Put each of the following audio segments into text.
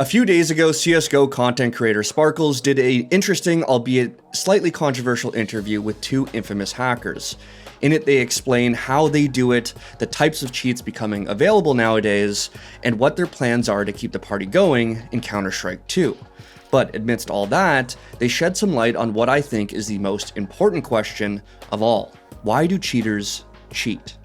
A few days ago, CSGO content creator Sparkles did an interesting, albeit slightly controversial interview with two infamous hackers. In it, they explain how they do it, the types of cheats becoming available nowadays, and what their plans are to keep the party going in Counter-Strike 2. But amidst all that, they shed some light on what I think is the most important question of all. Why do cheaters cheat?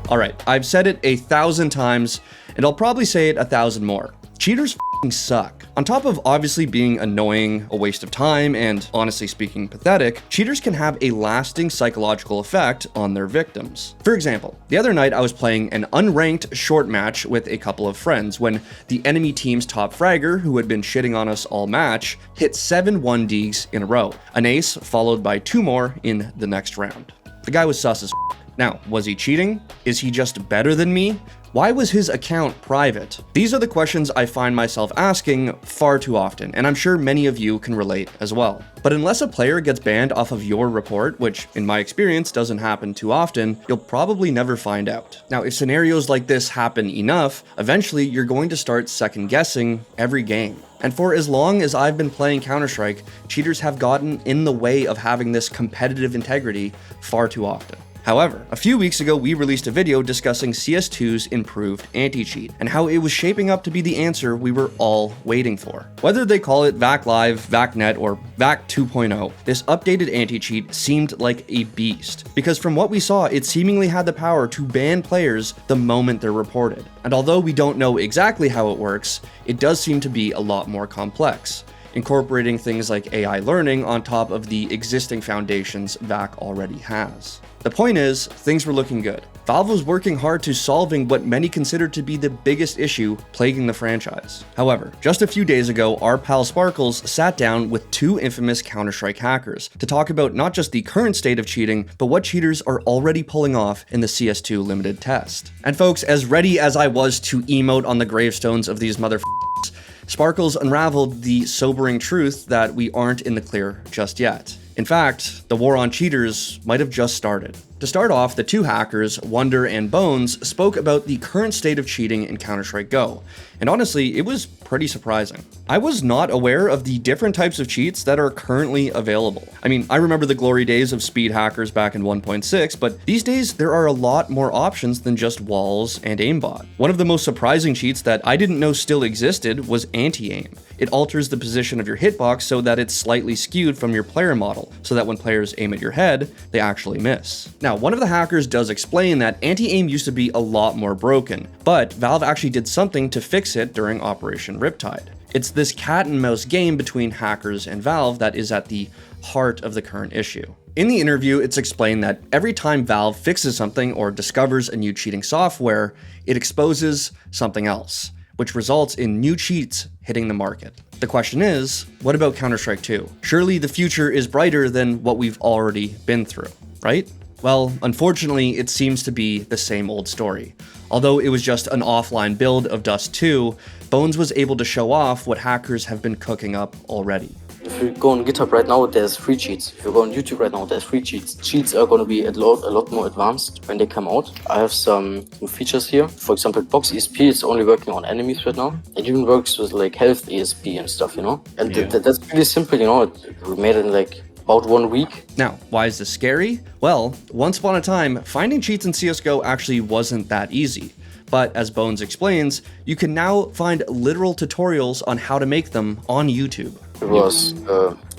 Alright, I've said it 1,000 times, and I'll probably say it 1,000 more. Cheaters f***ing suck. On top of obviously being annoying, a waste of time, and honestly speaking pathetic, cheaters can have a lasting psychological effect on their victims. For example, the other night I was playing an unranked short match with a couple of friends when the enemy team's top fragger, who had been shitting on us all match, hit 7 1Ds in a row, an ace followed by 2 more in the next round. The guy was sus as f***. Now, was he cheating? Is he just better than me? Why was his account private? These are the questions I find myself asking far too often, and I'm sure many of you can relate as well. But unless a player gets banned off of your report, which in my experience doesn't happen too often, you'll probably never find out. Now, if scenarios like this happen enough, eventually you're going to start second guessing every game. And for as long as I've been playing Counter-Strike, cheaters have gotten in the way of having this competitive integrity far too often. However, a few weeks ago we released a video discussing CS2's improved anti-cheat and how it was shaping up to be the answer we were all waiting for. Whether they call it VAC Live, VAC Net, or VAC 2.0, this updated anti-cheat seemed like a beast, because from what we saw, it seemingly had the power to ban players the moment they're reported. And although we don't know exactly how it works, it does seem to be a lot more complex, incorporating things like AI learning on top of the existing foundations VAC already has. The point is, things were looking good. Valve was working hard to solving what many considered to be the biggest issue plaguing the franchise. However, just a few days ago, our pal Sparkles sat down with two infamous Counter-Strike hackers to talk about not just the current state of cheating, but what cheaters are already pulling off in the CS2 limited test. And folks, as ready as I was to emote on the gravestones of these motherfuckers, Sparkles unraveled the sobering truth that we aren't in the clear just yet. In fact, the war on cheaters might have just started. To start off, the two hackers, Wonder and Bones, spoke about the current state of cheating in Counter-Strike Go, and honestly, it was pretty surprising. I was not aware of the different types of cheats that are currently available. I mean, I remember the glory days of speed hackers back in 1.6, but these days there are a lot more options than just walls and aimbot. One of the most surprising cheats that I didn't know still existed was anti-aim. It alters the position of your hitbox so that it's slightly skewed from your player model, so that when players aim at your head, they actually miss. Now, one of the hackers does explain that anti-aim used to be a lot more broken, but Valve actually did something to fix it during Operation Riptide. It's this cat and mouse game between hackers and Valve that is at the heart of the current issue. In the interview, it's explained that every time Valve fixes something or discovers a new cheating software, it exposes something else, which results in new cheats hitting the market. The question is, what about Counter-Strike 2? Surely the future is brighter than what we've already been through, right? Well, unfortunately, it seems to be the same old story. Although it was just an offline build of Dust 2, Bones was able to show off what hackers have been cooking up already. If you go on GitHub right now, there's free cheats. If you go on YouTube right now, there's free cheats. Cheats are going to be a lot more advanced when they come out. I have some new features here. For example, Box ESP is only working on enemies right now. It even works with like health ESP and stuff, you know? And that's pretty simple, you know? We made it in like about 1 week. Now, why is this scary? Well, once upon a time, finding cheats in CSGO actually wasn't that easy. But as Bones explains, you can now find literal tutorials on how to make them on YouTube. It was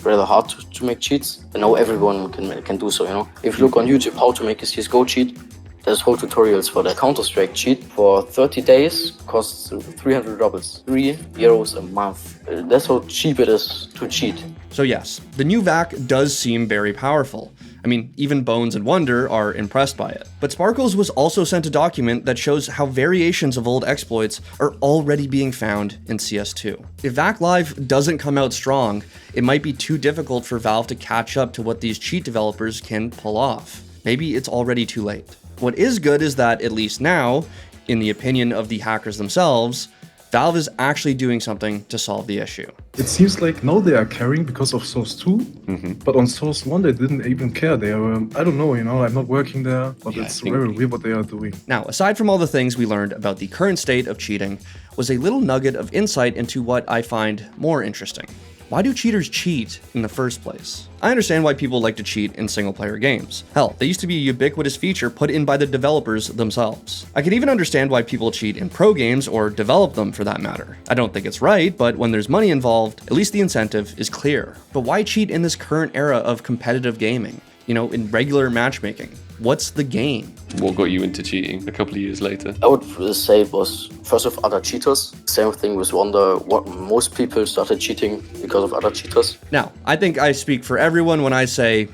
rather hard to make cheats, and now everyone can do so, you know. If you look on YouTube how to make a CSGO cheat, there's whole tutorials for the Counter-Strike cheat. For 30 days, costs 300 rubles, €3 a month. That's how cheap it is to cheat. So yes, the new VAC does seem very powerful. I mean, even Bones and Wonder are impressed by it. But Sparkles was also sent a document that shows how variations of old exploits are already being found in CS2. If VAC Live doesn't come out strong, it might be too difficult for Valve to catch up to what these cheat developers can pull off. Maybe it's already too late. What is good is that, at least now, in the opinion of the hackers themselves, Valve is actually doing something to solve the issue. It seems like now they are caring because of Source 2, but on Source 1 they didn't even care. They were, I don't know, I'm not working there, but it's very weird what they are doing. Now, aside from all the things we learned about the current state of cheating, was a little nugget of insight into what I find more interesting. Why do cheaters cheat in the first place? I understand why people like to cheat in single-player games. Hell, they used to be a ubiquitous feature put in by the developers themselves. I can even understand why people cheat in pro games, or develop them for that matter. I don't think it's right, but when there's money involved, at least the incentive is clear. But why cheat in this current era of competitive gaming? In regular matchmaking? What's the game? What got you into cheating a couple of years later? I would say it was first of other cheaters. Same thing with Wonder. What most people started cheating because of other cheaters. Now, I think I speak for everyone when I say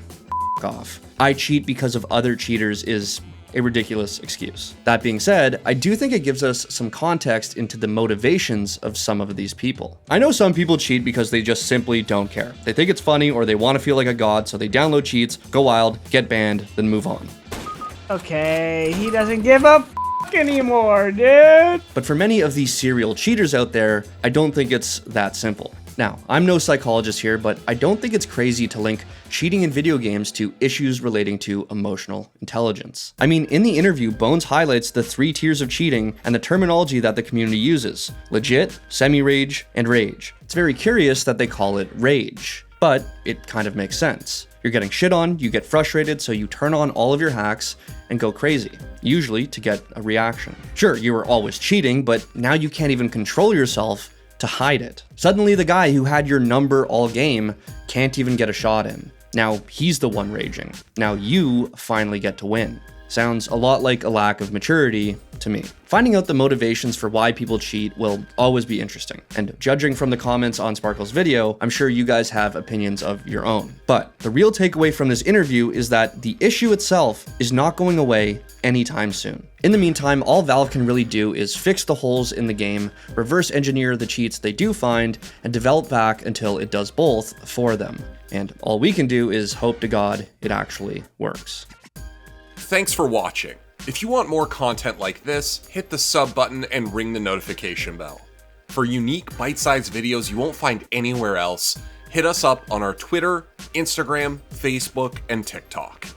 F off. I cheat because of other cheaters is a ridiculous excuse. That being said, I do think it gives us some context into the motivations of some of these people. I know some people cheat because they just simply don't care. They think it's funny or they want to feel like a god, so they download cheats, go wild, get banned, then move on. Okay, he doesn't give a f anymore, dude. But for many of these serial cheaters out there, I don't think it's that simple. Now, I'm no psychologist here, but I don't think it's crazy to link cheating in video games to issues relating to emotional intelligence. I mean, in the interview, Bones highlights the 3 tiers of cheating and the terminology that the community uses: legit, semi-rage, and rage. It's very curious that they call it rage, but it kind of makes sense. You're getting shit on, you get frustrated, so you turn on all of your hacks and go crazy, usually to get a reaction. Sure, you were always cheating, but now you can't even control yourself to hide it. Suddenly the guy who had your number all game can't even get a shot in. Now he's the one raging. Now you finally get to win. Sounds a lot like a lack of maturity to me. Finding out the motivations for why people cheat will always be interesting. And judging from the comments on Sparkle's video, I'm sure you guys have opinions of your own. But the real takeaway from this interview is that the issue itself is not going away anytime soon. In the meantime, all Valve can really do is fix the holes in the game, reverse engineer the cheats they do find, and develop back until it does both for them. And all we can do is hope to God it actually works. Thanks for watching. If you want more content like this, hit the sub button and ring the notification bell. For unique bite-sized videos you won't find anywhere else, hit us up on our Twitter, Instagram, Facebook, and TikTok.